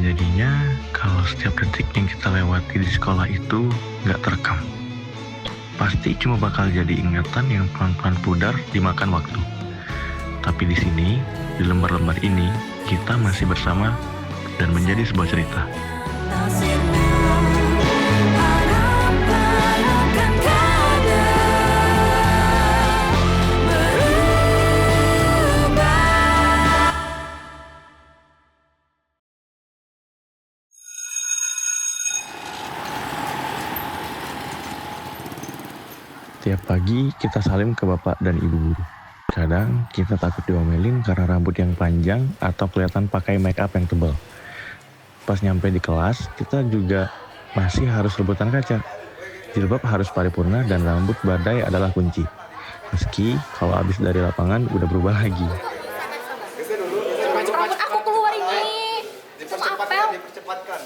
jadinya kalau setiap detik yang kita lewati di sekolah itu nggak terekam? Pasti cuma bakal jadi ingatan yang pelan-pelan pudar dimakan waktu. Tapi di sini, di lembar-lembar ini, kita masih bersama dan menjadi sebuah cerita. Tiap pagi kita salim ke bapak dan ibu guru. Kadang kita takut diomelin karena rambut yang panjang atau kelihatan pakai make up yang tebal. Pas nyampe di kelas, kita juga masih harus rebutan kaca. Jilbab harus paripurna dan rambut badai adalah kunci. Meski kalau habis dari lapangan udah berubah lagi. Rambut aku keluar ini. Dipercepatkan.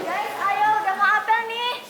Guys, ayo udah mau apel nih.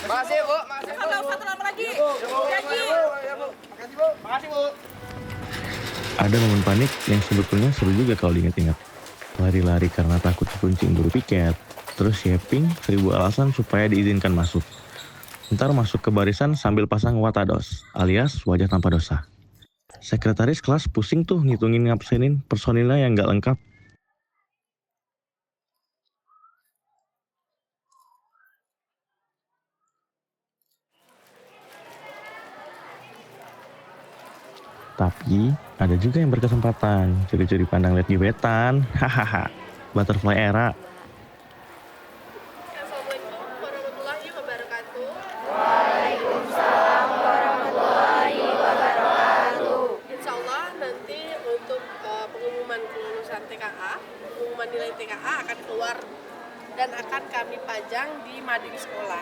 Makasih, Bu. Satu lama lagi. Makasih, Bu. Ada momen panik yang sebetulnya seru juga kalau diingat-ingat. Lari-lari karena takut dikunci guru piket, terus siaping 1000 alasan supaya diizinkan masuk. Ntar masuk ke barisan sambil pasang watados, alias wajah tanpa dosa. Sekretaris kelas pusing tuh ngitungin ngabsenin personilnya yang nggak lengkap. Tapi ada juga yang berkesempatan curi-curi pandang liat gebetan. Hahaha, butterfly era. Assalamualaikum warahmatullahi wabarakatuh. Insya Allah nanti untuk pengumuman kelulusan TKA, pengumuman nilai TKA akan keluar dan akan kami pajang di mading sekolah.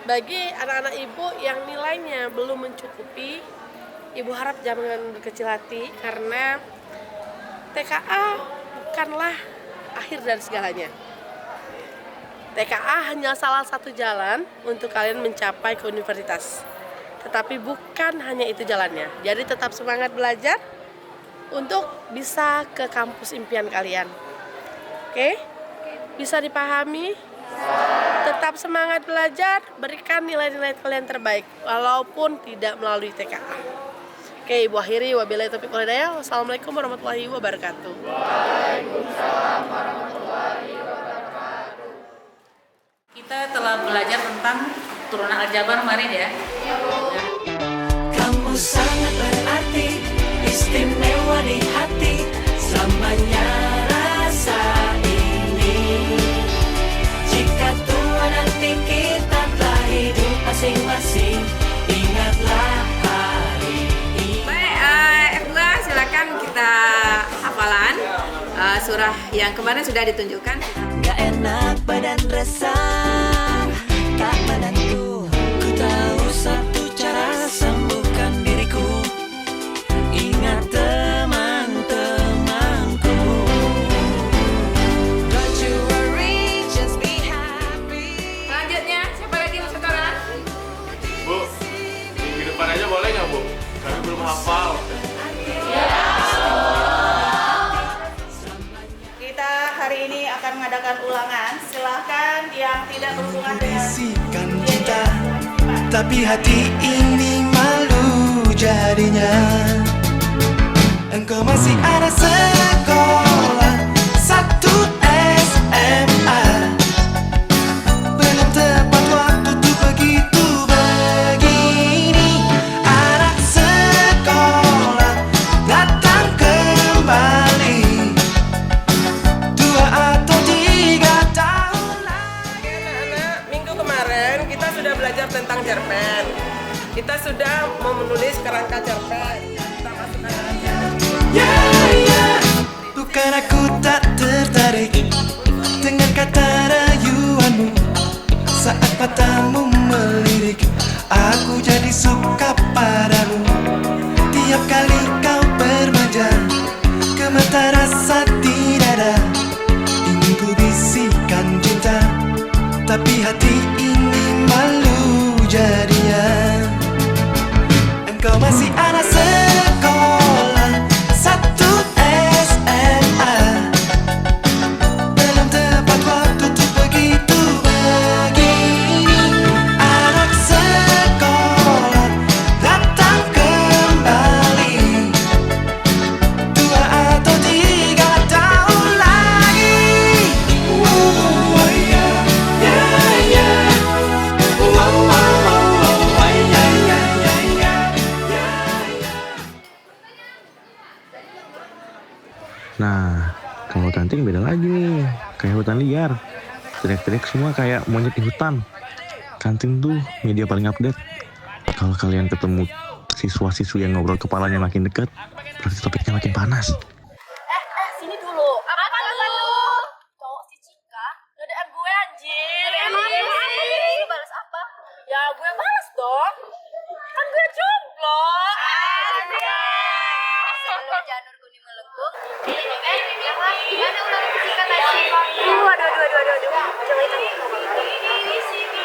Bagi anak-anak ibu yang nilainya belum mencukupi, ibu harap jangan berkecil hati karena TKA bukanlah akhir dari segalanya. TKA hanya salah satu jalan untuk kalian mencapai ke universitas. Tetapi bukan hanya itu jalannya. Jadi tetap semangat belajar untuk bisa ke kampus impian kalian. Oke? Bisa dipahami? Tetap semangat belajar, berikan nilai-nilai kalian terbaik walaupun tidak melalui TKA. Oke, Ibu akhiri, wabillahi taufiq wal hidayah. Wassalamualaikum warahmatullahi wabarakatuh. Waalaikumsalam warahmatullahi wabarakatuh. Kita telah belajar tentang turunan aljabar kemarin ya. Kamu sangat berarti, istimewa di hati, selamanya rasa ini. Jika tua nanti kita telah hidup masing-masing, ingatlah hari ini. Baik, F2 silakan kita hafalan surah yang kemarin sudah ditunjukkan. Gak enak badan resah, tak menentu. Ku tahu satu cara sembuhkan diriku. Ingat teman-temanku. Don't you worry, just be happy. Selanjutnya, siapa lagi setoran? Bu, minggu depan aja boleh nggak, Bu? Kami belum hafal. Kita hari ini akan mengadakan ulangan. Silahkan yang tidak berhubungan dengan Bisikan cinta, tapi hati ini malu jadinya. Engkau masih ada sekolah, satu SMA. Belum tepat waktu tuh begitu begini. Anak sekolah tentang cerpen. Kita sudah mau menulis kerangka cerpen. Kita masukkan dalam cerpen. Bukan aku tak tertarik dengan kata rayuanmu. Saat matamu melirik, aku jadi suka padamu. Tiap kali kau bermanja, gemetar rasa di dada. Ingin ku bisikan cinta, tapi hati ini malu jadinya. Engkau masih anak sekolah satu SMA. Belum tepat waktu untuk begitu begini. Anak sekolah datang kembali. 2 atau 3 tahun lagi. Oh, yeah, yeah, yeah. Oh, oh, oh, oh, yeah, yeah, yeah, yeah. Nah, kalau kanting beda lagi nih, kayak hutan liar. Teriak-teriak semua kayak monyet di hutan. Kanting tuh media paling update. Kalau kalian ketemu siswa-siswi yang ngobrol kepalanya makin dekat, berarti topiknya makin panas. Sini dulu. Apa tuh? Cowok si Cika ngedean gue anjir. Emang sih? Balas apa? Ya gue balas dong. Kan gue jomblo. Sebelum janur kuning melengkung, gimana ulang fisika tadi? Aduh. Coba itu.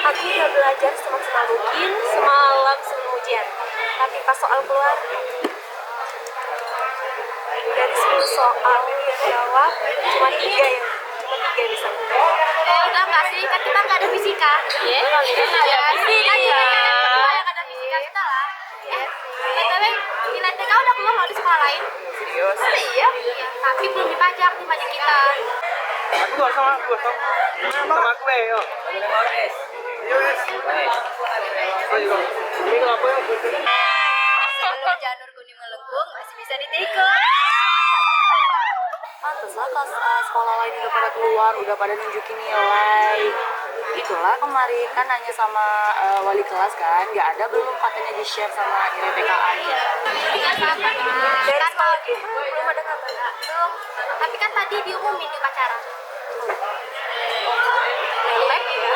Aku udah belajar semaksimal mungkin semalam sebelum ujian. Tapi pas soal keluar, dari 10 soal yang jawab cuma 3 yang bisa. Udah nggak sih? Kan kita nggak ada fisika. Iya. Kan yang ada fisika kita lah. BTW, nilai TK udah keluar loh di sekolah lain. Serius? Iya. Tapi belum dipajak kita. Aku gosong. Sama aku yo. Sebelum janur kuning melengkung, masih bisa ditikung. Pantes lah sekolah lain udah pada keluar, udah pada nunjukin nilai. Itulah kemarin kan nanya sama wali kelas kan, nggak ada belum katanya di-share sama nilai TKA-nya. Dari sekolah belum ada kabar. Belum. Tapi kan tadi diumumin di upacara. Jelek ya.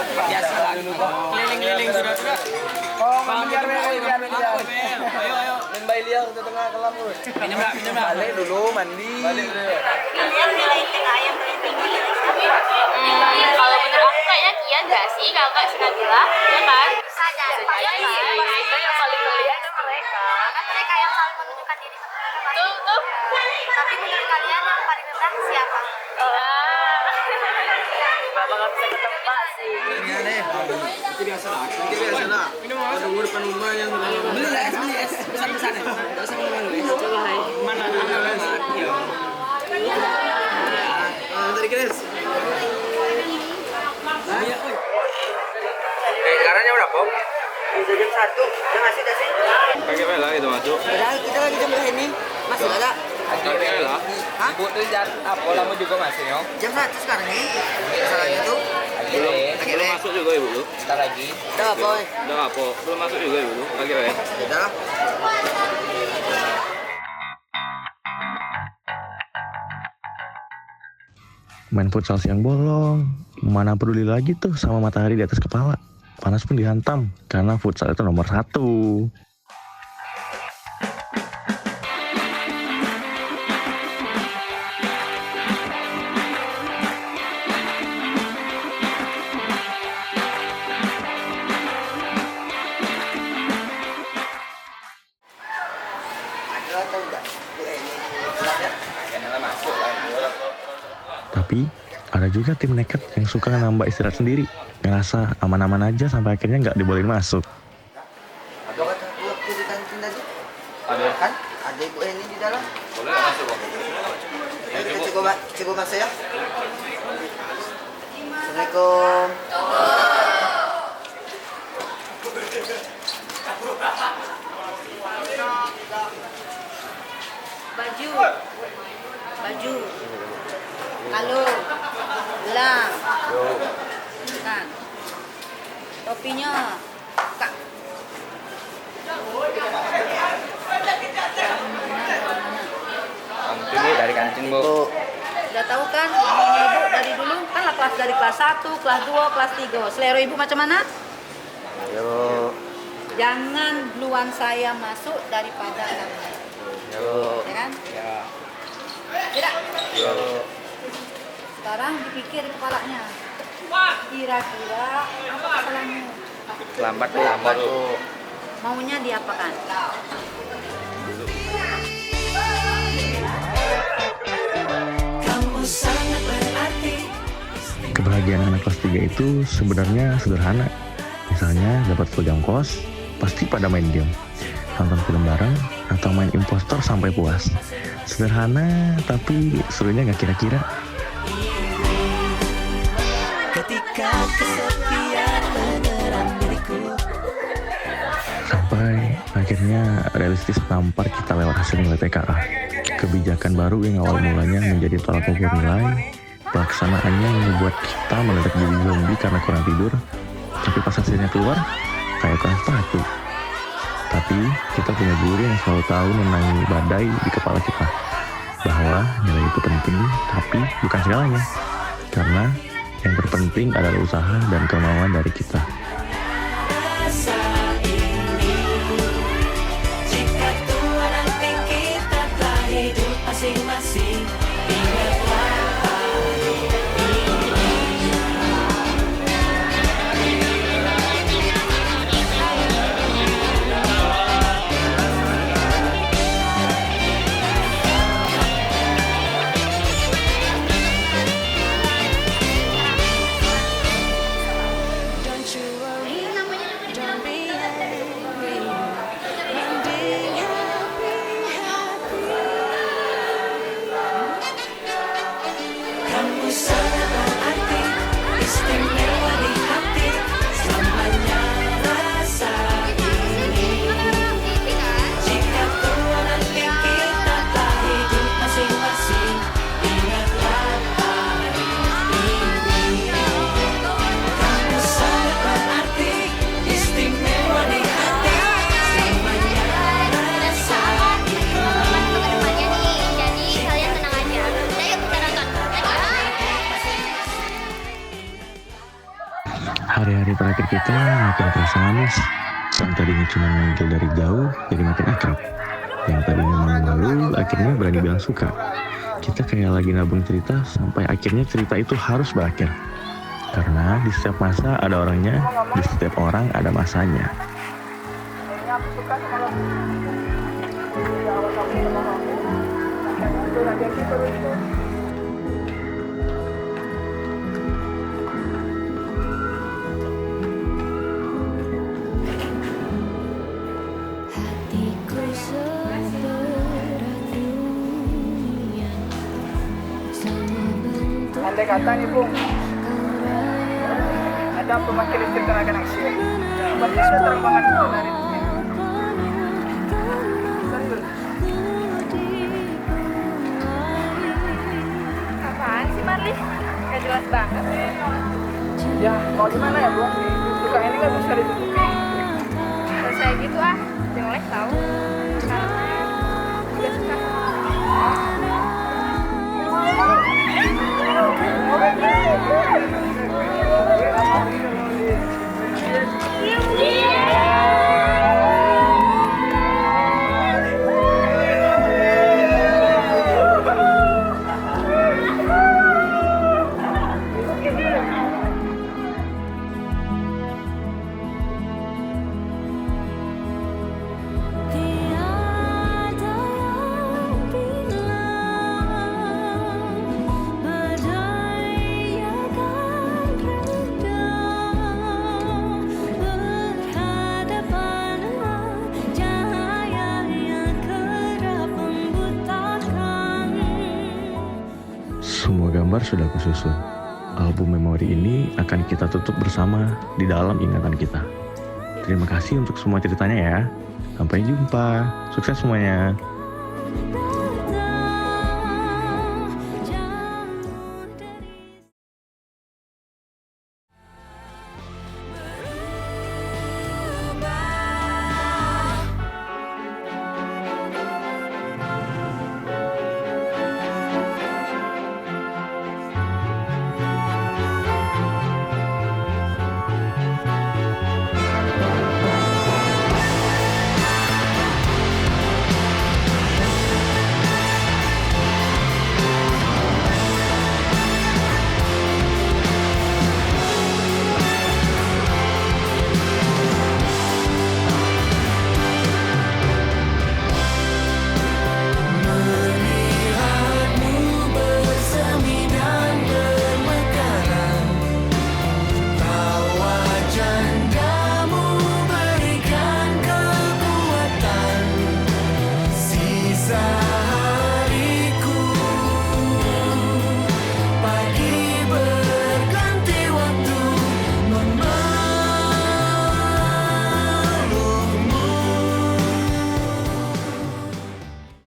Biasa lah keliling-keliling sudah. Oh, biar. Ayo. Main bayi liar ke tengah kelam lu. Minum lah. Balik dulu mandi. Kalian nilai TKA yang paling tinggi. Kalau menurut aku kayaknya Kian nggak sih, kalau nggak si Nabila, ya kan? Bisa jadi. Itu yang paling mulia itu mereka. Kan mereka yang selalu menunjukkan diri sebagai tuh. Tapi menurut kalian yang paling rendah siapa? Gak bakal bisa ketebak sih. Itu biasa lah. Minum ada gue depan rumah yang beli es besar-besar ya. Enggak usah ngomong es. Coba hai. Mana ada es? Iya. Tadi Chris. Sekarangnya udah pop. Bisa jam 1. Udah ngasih dah sih. Pakai apa lah itu masuk? Udah kita lagi jam berapa ini? Masih ada. Pakai lah. Hah? Ibu tuh apa lama juga masih yo. Jam 1 sekarang ini. Masalahnya tuh. Belum masuk juga ibu lu. Sebentar lagi. Udah apa? Udah apa? Belum masuk juga ibu lu. Pakai apa? Udah. Main futsal siang bolong, mana peduli lagi tuh sama matahari di atas kepala. Panas pun dihantam, karena futsal itu nomor 1. Tapi ada juga tim nekat yang suka nambah istirahat sendiri, ngerasa aman-aman aja sampai akhirnya nggak dibolehin masuk. Ada kata waktu di kantin tadi. Ada Kan? Ada ibu ini di dalam. boleh nggak masuk kok? Kita coba masuk ya. Assalamualaikum. Baju. Kalung. Gelang. Kan. Topinya. Kak. Ini dari kantin, Bu. Udah tahu kan, namanya Ibu dari dulu kan lah kelas dari kelas 1, kelas 2, kelas 3. Selera Ibu macam mana? Yo. Jangan duluan saya masuk daripada kamu. Yo. Ya kan? Ya. Tidak. Yo. Sekarang dipikir di kepalanya. Kira-kira apa kesalahannya? Lambat, Bu. Maunya diapakan? Kamu sangat berarti. Kebahagiaan anak kelas 3 itu sebenarnya sederhana. Misalnya dapat full jam kos, pasti pada main game, nonton film bareng, atau main impostor sampai puas. Sederhana, tapi serunya nggak kira-kira. Ketika kesepian menyerang diriku. Sampai akhirnya realistis tampar kita lewat hasil nilai TKA. Kebijakan baru yang awal mulanya menjadi tolak ukur nilai, pelaksanaannya membuat kita mendadak jadi zombie karena kurang tidur. Tapi pas hasilnya keluar, kayak kelas 1. Tapi kita punya guru yang selalu tahu menenangi badai di kepala kita. Bahwa nilai itu penting, tapi bukan segalanya. Karena yang terpenting adalah usaha dan kemauan dari kita. Rasa ini, jika tua nanti kita telah hidup masing-masing, ingatlah hari ini. Don't you worry, don't be angry. Mending happy. Kamu sangat berarti, istimewa di hati, selamanya rasa ini. Jika tua nanti kita telah hidup masing-masing, ingatlah hari ini. Kamu sangat berarti, istimewa di hati, selamanya rasa ini. Jadi kalian tenang aja. Saya kita nonton. Hari-hari terakhir kita makin terasa manis. Yang tadinya cuma manggil dari jauh, jadi makin akrab. Yang tadinya malu-malu, akhirnya berani bilang suka. Kita kayak lagi nabung cerita, sampai akhirnya cerita itu harus berakhir. Karena di setiap masa ada orangnya, di setiap orang ada masanya. Hatiku seberat dunia, sama bentuk. Andai kata nih, Bung, ada pembangkit listrik tenaga nasional. Berarti ada terbang dari Apaan sih Marli? Gak jelas banget. ya, mau gimana ya, Bung? Suka ini nggak bisa ditutupi. Kalau saya gitu jelek tahu. Udah suka. Tiada yang bilang badai akan reda, berhadapan dengan cahaya yang kerap membutakan. Semua gambar sudah kususun. Album memori ini akan kita tutup bersama di dalam ingatan kita. Terima kasih untuk semua ceritanya ya. Sampai jumpa. Sukses semuanya.